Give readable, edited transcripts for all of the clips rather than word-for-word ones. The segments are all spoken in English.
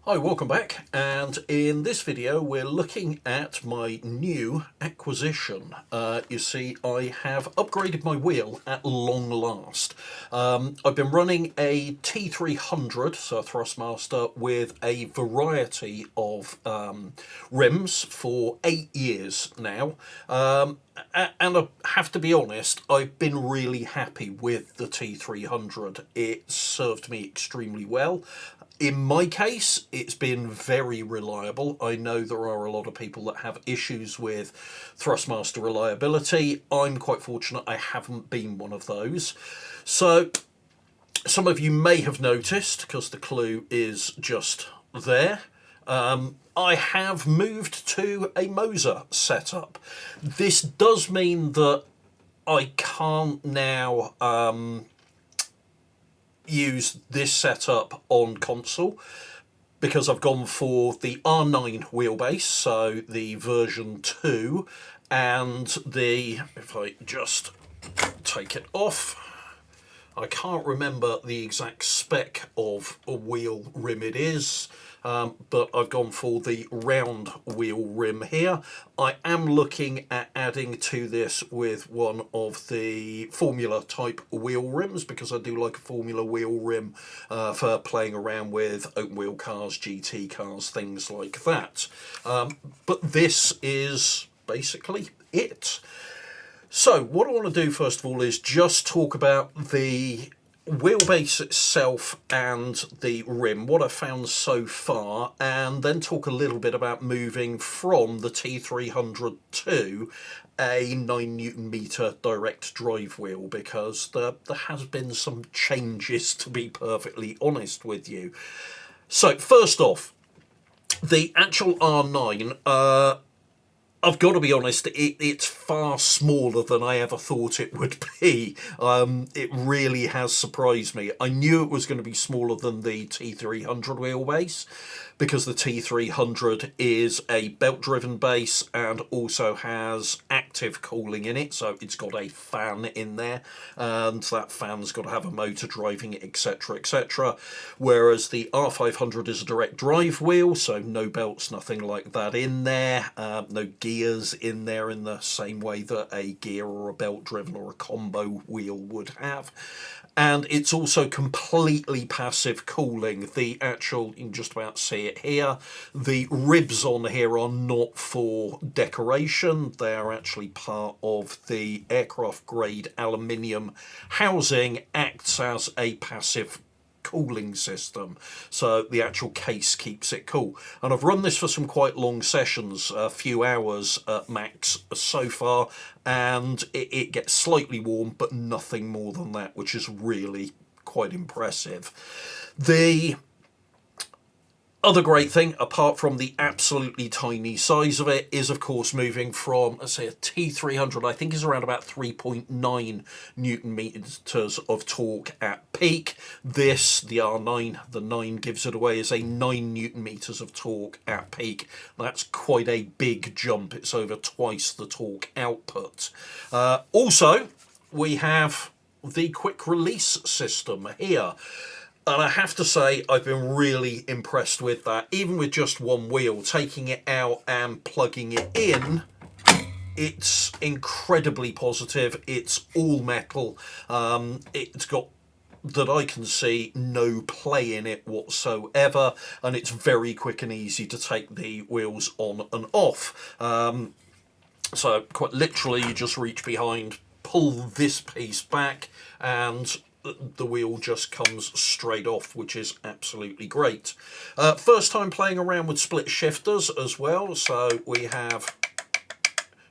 Hi, welcome back, and in this video we're looking at my new acquisition. You see, I have upgraded my wheel at long last. I've been running a T300, so a Thrustmaster, with a variety of rims for 8 years now. And I have to be honest, I've been really happy with the T300. It served me extremely well. In my case, it's been very reliable. I know there are a lot of people that have issues with Thrustmaster reliability. I'm quite fortunate I haven't been one of those. So, some of you may have noticed, because the clue is just there, I have moved to a Moza setup. This does mean that I can't now use this setup on console because I've gone for the R9 wheelbase, so the version 2, and if I just take it off, I can't remember the exact spec of a wheel rim it is, but I've gone for the round wheel rim here. I am looking at adding to this with one of the Formula type wheel rims, because I do like a Formula wheel rim for playing around with open wheel cars, GT cars, things like that. But this is basically it. So what I want to do first of all is just talk about the wheelbase itself and the rim, what I've found so far, and then talk a little bit about moving from the T300 to a 9 Newton meter direct drive wheel, because there has been some changes, to be perfectly honest with you. So first off, the actual R9, I've got to be honest, it's far smaller than I ever thought it would be. It really has surprised me. I knew it was going to be smaller than the T300 wheelbase, because the T300 is a belt-driven base and also has active cooling in it, so it's got a fan in there, and that fan's got to have a motor driving it, etc, etc. Whereas the R500 is a direct drive wheel, so no belts, nothing like that in there, no gears in there in the same way that a gear or a belt driven or a combo wheel would have. And it's also completely passive cooling. The actual, you can just about see it here, the ribs on here are not for decoration. They are actually part of the aircraft grade aluminium housing, acts as a passive cooling system, so the actual case keeps it cool. And I've run this for some quite long sessions, a few hours at max so far, and it gets slightly warm, but nothing more than that, which is really quite impressive. The other great thing, apart from the absolutely tiny size of it, is of course moving from, let's say, a T300, I think is around about 3.9 Newton meters of torque at peak. This, the R9, the 9 gives it away, is a 9 Newton meters of torque at peak. That's quite a big jump. It's over twice the torque output. Also, we have the quick release system here. And I have to say, I've been really impressed with that. Even with just one wheel, taking it out and plugging it in, it's incredibly positive. It's all metal. It's got, that I can see, no play in it whatsoever. And it's very quick and easy to take the wheels on and off. So quite literally, you just reach behind, pull this piece back, and the wheel just comes straight off, which is absolutely great. First time playing around with split shifters as well, so we have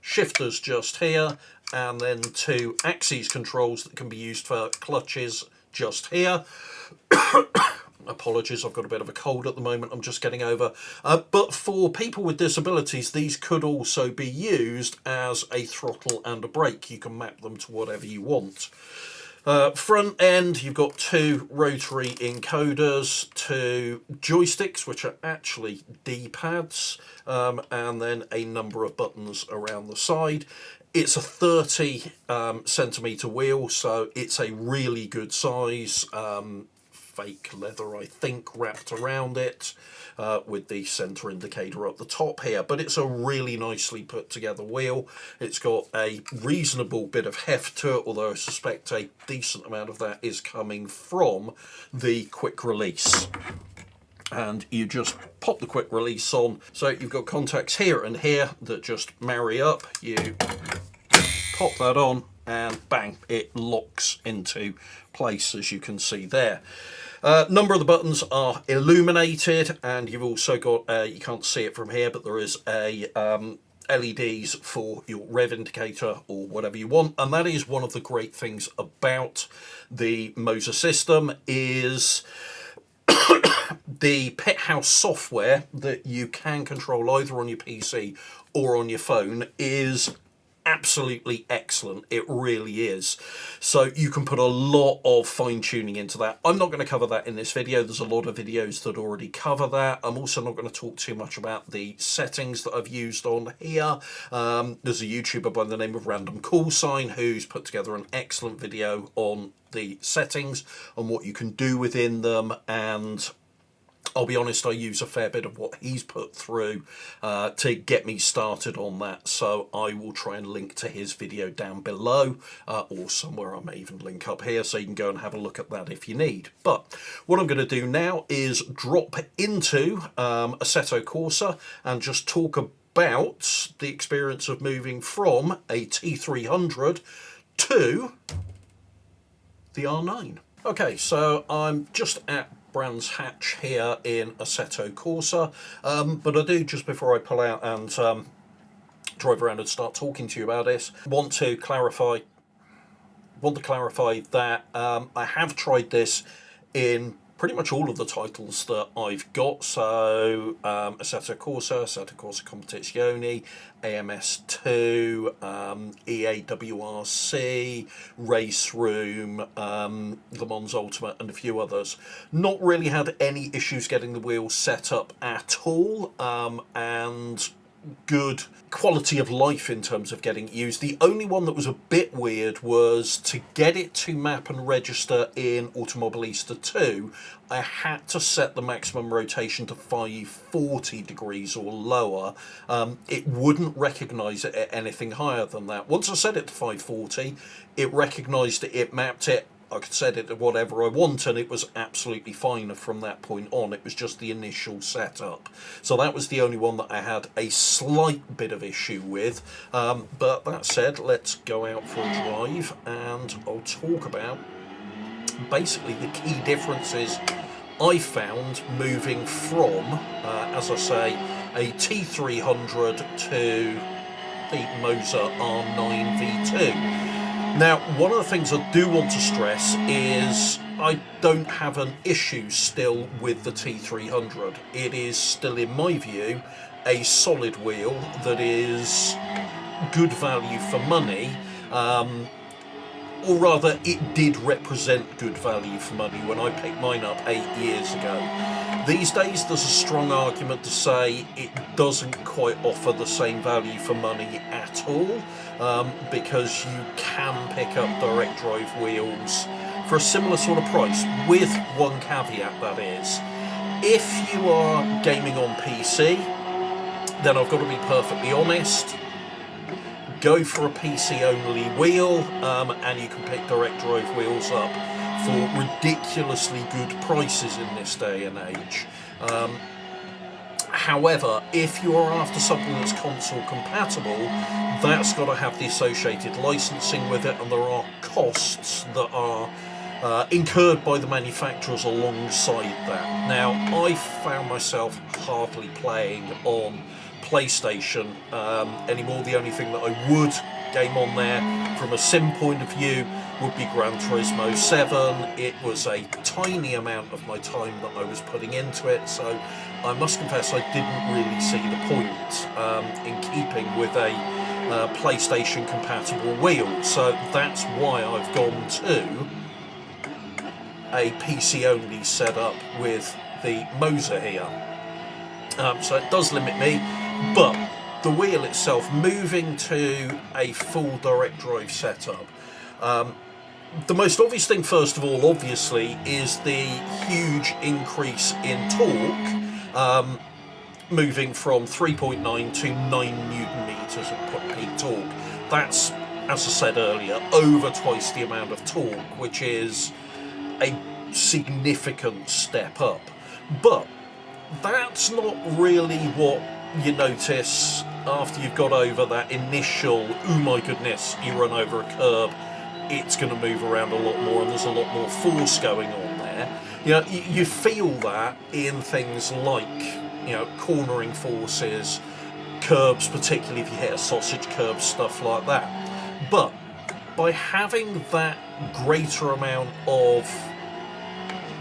shifters just here, and then 2 axes controls that can be used for clutches just here. Apologies, I've got a bit of a cold at the moment, I'm just getting over. But for people with disabilities, these could also be used as a throttle and a brake. You can map them to whatever you want. Front end, you've got 2 rotary encoders, 2 joysticks, which are actually D-pads, and then a number of buttons around the side. It's a 30 centimetre wheel, so it's a really good size fake leather, I think, wrapped around it, with the centre indicator up the top here. But it's a really nicely put together wheel. It's got a reasonable bit of heft to it, although I suspect a decent amount of that is coming from the quick release. And you just pop the quick release on. So you've got contacts here and here that just marry up. You pop that on and bang, it locks into place, as you can see there. Number of the buttons are illuminated, and you've also got, you can't see it from here, but there is a LEDs for your rev indicator or whatever you want. And that is one of the great things about the Moza system, is the pit house software that you can control either on your PC or on your phone is absolutely excellent. It really is. So you can put a lot of fine-tuning into that. I'm not going to cover that in this video. There's a lot of videos that already cover that. I'm also not going to talk too much about the settings that I've used on here. There's a YouTuber by the name of Random Call Sign who's put together an excellent video on the settings and what you can do within them, and I'll be honest, I use a fair bit of what he's put through to get me started on that, so I will try and link to his video down below, or somewhere. I may even link up here so you can go and have a look at that if you need. But what I'm going to do now is drop into Assetto Corsa and just talk about the experience of moving from a T300 to the R9. Okay, so I'm just at Brands Hatch here in Assetto Corsa, but I do, just before I pull out and drive around and start talking to you about this, want to clarify that I have tried this in pretty much all of the titles that I've got. So Assetto Corsa Competizione, AMS2, EAWRC, Race Room, Le Mans Ultimate, and a few others. Not really had any issues getting the wheels set up at all, and good quality of life in terms of getting it used. The only one that was a bit weird was to get it to map and register in Automobilista 2, I had to set the maximum rotation to 540 degrees or lower. It wouldn't recognise it at anything higher than that. Once I set it to 540, it recognised it, it mapped it, I could set it to whatever I want, and it was absolutely fine from that point on. It was just the initial setup. So that was the only one that I had a slight bit of issue with. But that said, let's go out for a drive and I'll talk about basically the key differences I found moving from, as I say, a T300 to the Moza R9 V2. Now, one of the things I do want to stress is I don't have an issue still with the T300. It is still, in my view, a solid wheel that is good value for money, or rather, it did represent good value for money when I picked mine up 8 years ago. These days, there's a strong argument to say it doesn't quite offer the same value for money at all, because you can pick up direct drive wheels for a similar sort of price, with one caveat, that is, if you are gaming on PC, then I've got to be perfectly honest, go for a PC only wheel, and you can pick direct drive wheels up for ridiculously good prices in this day and age. However, if you are after something that's console compatible, that's got to have the associated licensing with it, and there are costs that are incurred by the manufacturers alongside that. Now, I found myself hardly playing on PlayStation anymore. The only thing that I would game on there from a sim point of view would be Gran Turismo 7. It was a tiny amount of my time that I was putting into it, so I must confess I didn't really see the point in keeping with a PlayStation compatible wheel. So that's why I've gone to a PC only setup with the Moza here. So it does limit me, but the wheel itself, moving to a full direct drive setup, the most obvious thing, first of all, obviously, is the huge increase in torque, moving from 3.9 to 9 Newton meters of peak torque. That's, as I said earlier, over twice the amount of torque, which is a significant step up. But that's not really what you notice after you've got over that initial, oh my goodness, you run over a curb, it's going to move around a lot more and there's a lot more force going on there. You know, you feel that in things like, you know, cornering forces, curbs, particularly if you hit a sausage curb, stuff like that. But by having that greater amount of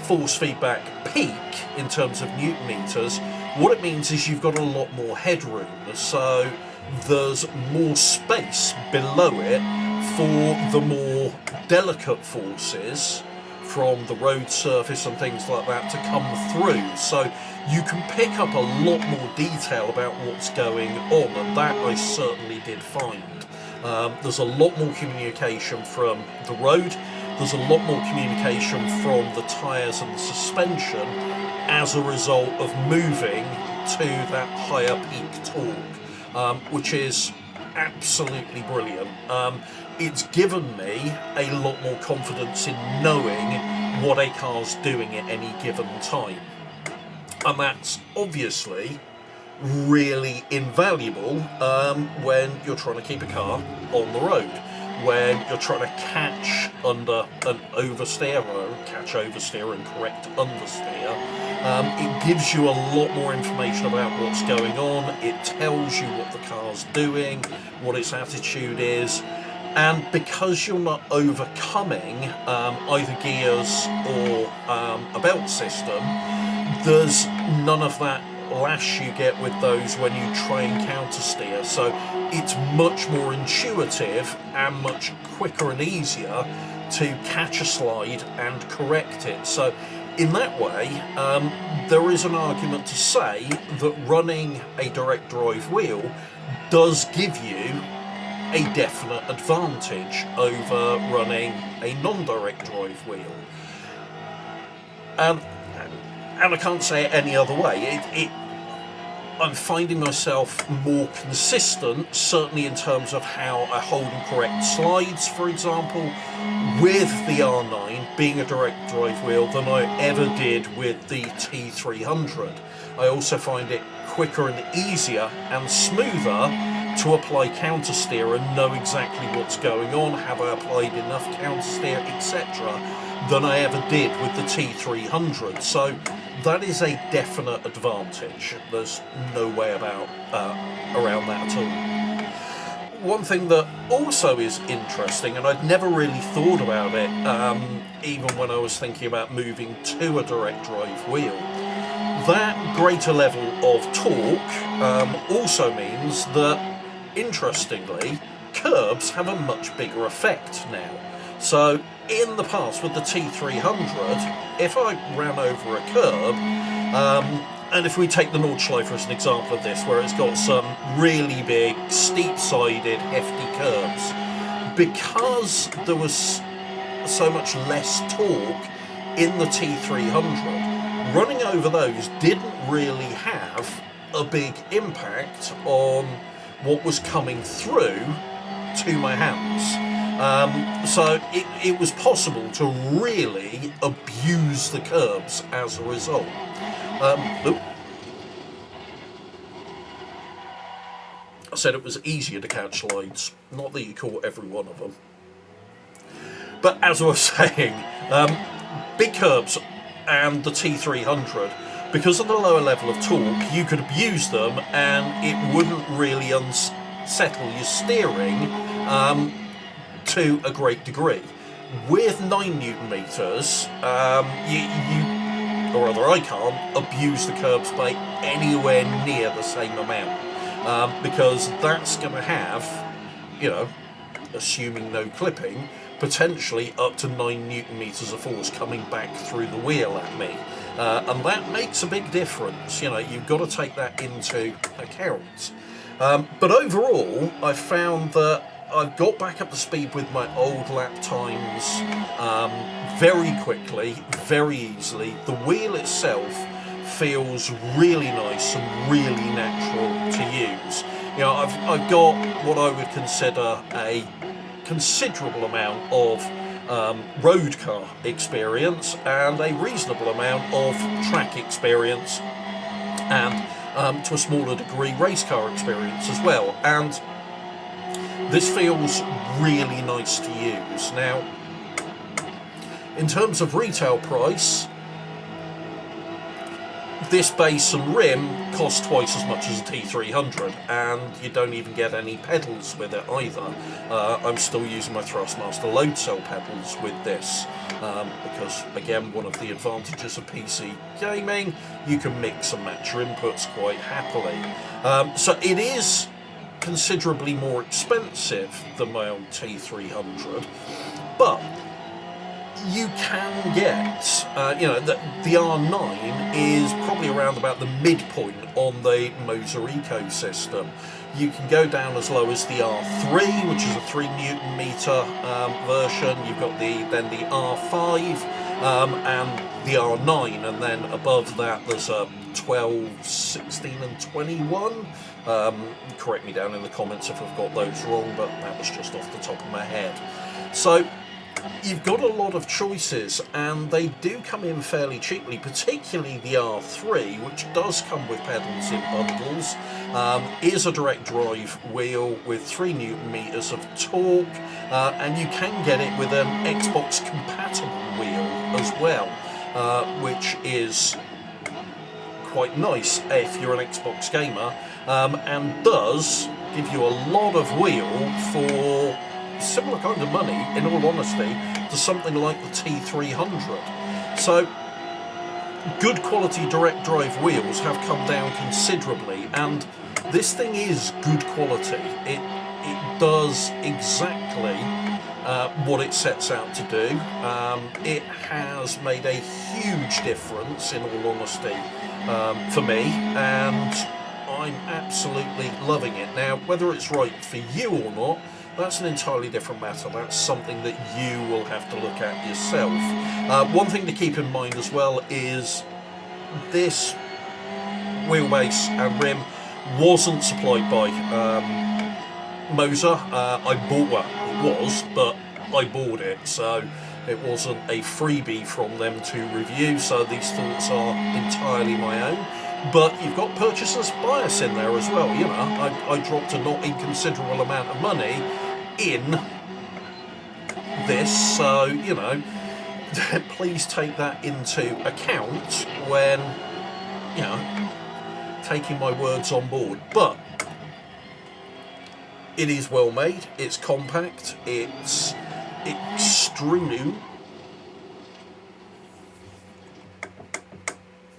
force feedback peak in terms of Newton meters, what it means is you've got a lot more headroom, so there's more space below it for the more delicate forces from the road surface and things like that to come through. So you can pick up a lot more detail about what's going on, and that I certainly did find. There's a lot more communication from the road, there's a lot more communication from the tyres and the suspension as a result of moving to that higher peak torque, which is absolutely brilliant. It's given me a lot more confidence in knowing what a car's doing at any given time. And that's obviously really invaluable when you're trying to keep a car on the road, when you're trying to catch under an oversteer, or catch oversteer and correct understeer. It gives you a lot more information about what's going on. It tells you what the car's doing, what its attitude is, and because you're not overcoming either gears or a belt system, there's none of that lash you get with those when you try and counter steer. So it's much more intuitive and much quicker and easier to catch a slide and correct it. So in that way, there is an argument to say that running a direct drive wheel does give you a definite advantage over running a non-direct drive wheel. And I can't say it any other way. I'm finding myself more consistent, certainly in terms of how I hold and correct slides, for example, with the R9 being a direct drive wheel than I ever did with the T300. I also find it quicker and easier and smoother to apply counter steer and know exactly what's going on, have I applied enough counter steer, etc., than I ever did with the T300. So that is a definite advantage. There's no way around that at all. One thing that also is interesting, and I'd never really thought about it, even when I was thinking about moving to a direct drive wheel, that greater level of torque also means that, interestingly, curbs have a much bigger effect now. So in the past with the T300, if I ran over a curb, and if we take the Nordschleife as an example of this, where it's got some really big, steep-sided, hefty curbs, because there was so much less torque in the T300, running over those didn't really have a big impact on what was coming through to my hands. So it was possible to really abuse the curbs as a result. I said it was easier to catch slides, not that you caught every one of them. But as I was saying, big curbs and the T300, because of the lower level of torque, you could abuse them and it wouldn't really unsettle your steering to a great degree. With 9 Newton meters, or rather I can't abuse the curbs by anywhere near the same amount, because that's going to have, you know, assuming no clipping, potentially up to 9 Newton meters of force coming back through the wheel at me. And that makes a big difference. You know, you've got to take that into account. But overall, I found that I've got back up to speed with my old lap times very quickly, very easily. The wheel itself feels really nice and really natural to use. You know, I've got what I would consider a considerable amount of road car experience and a reasonable amount of track experience, and to a smaller degree race car experience as well, and this feels really nice to use. Now, in terms of retail price, this base and rim cost twice as much as a T300, and you don't even get any pedals with it either. I'm still using my Thrustmaster load cell pedals with this, because again, one of the advantages of PC gaming, you can mix and match your inputs quite happily. So it is considerably more expensive than my old T300, but you can get, you know, the R9 is probably around about the midpoint on the Moza ecosystem. You can go down as low as the R3, which is a 3 Newton meter version. You've got then the R5 and the R9, and then above that there's a 12, 16 and 21. Correct me down in the comments if I've got those wrong, but that was just off the top of my head. So you've got a lot of choices, and they do come in fairly cheaply, particularly the R3, which does come with pedals in bundles, is a direct drive wheel with 3 Newton meters of torque, and you can get it with an Xbox compatible wheel as well, which is quite nice if you're an Xbox gamer, and does give you a lot of wheel for similar kind of money, in all honesty, to something like the T300. So good quality direct drive wheels have come down considerably, and this thing is good quality. It does exactly what it sets out to do. It has made a huge difference, in all honesty, for me, and I'm absolutely loving it. Now, whether it's right for you or not, that's an entirely different matter. That's something that you will have to look at yourself. One thing to keep in mind as well is this wheelbase and rim wasn't supplied by Moza. I bought, well, it was, but I bought it, so it wasn't a freebie from them to review, so these thoughts are entirely my own. But you've got purchaser's bias in there as well. You know, I dropped a not inconsiderable amount of money in this, so, you know, please take that into account when, you know, taking my words on board. But it is well made, it's compact, it's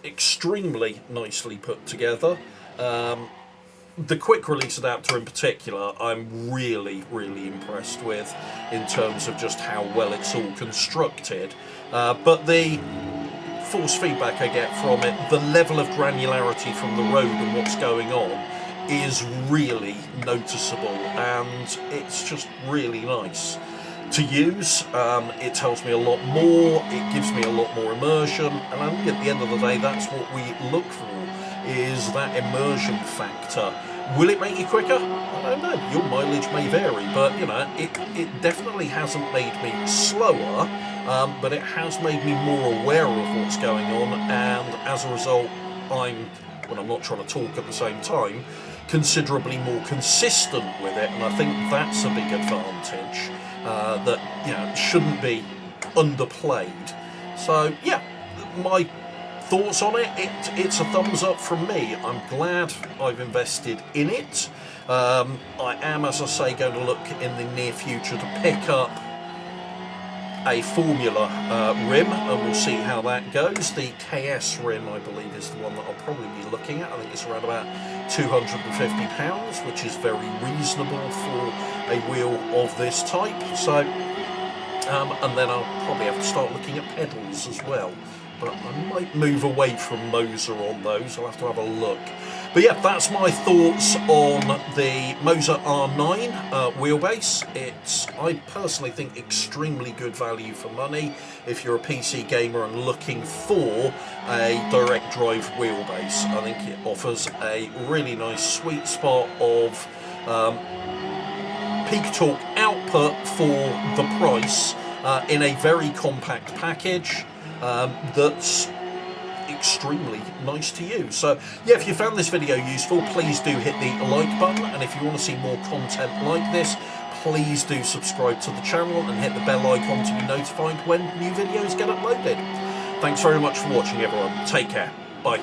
extremely nicely put together. The quick release adapter in particular, I'm really impressed with, in terms of just how well it's all constructed. But the force feedback I get from it, the level of granularity from the road and what's going on, is really noticeable, and it's just really nice to use. It tells me a lot more, it gives me a lot more immersion, and I think at the end of the day that's what we look for, is that immersion factor. Will it make you quicker? I don't know, your mileage may vary, but you know, it definitely hasn't made me slower, but it has made me more aware of what's going on, and as a result when I'm not trying to talk at the same time, considerably more consistent with it, and I think that's a big advantage that, you know, shouldn't be underplayed. So yeah, my thoughts on it, it's a thumbs up from me. I'm glad I've invested in it. I am, as I say, going to look in the near future to pick up a Formula rim, and we'll see how that goes. The KS rim, I believe, is the one that I'll probably be looking at. I think it's around about £250, which is very reasonable for a wheel of this type. So, and then I'll probably have to start looking at pedals as well. But I might move away from Moza on those. I'll have to have a look. But yeah, that's my thoughts on the Moza R9 wheelbase. It's, I personally think, extremely good value for money if you're a PC gamer and looking for a direct drive wheelbase. I think it offers a really nice sweet spot of peak torque output for the price in a very compact package that's extremely nice to use. So yeah, if you found this video useful, please do hit the like button, and if you want to see more content like this, please do subscribe to the channel and hit the bell icon to be notified when new videos get uploaded. Thanks very much for watching, everyone. Take care. Bye.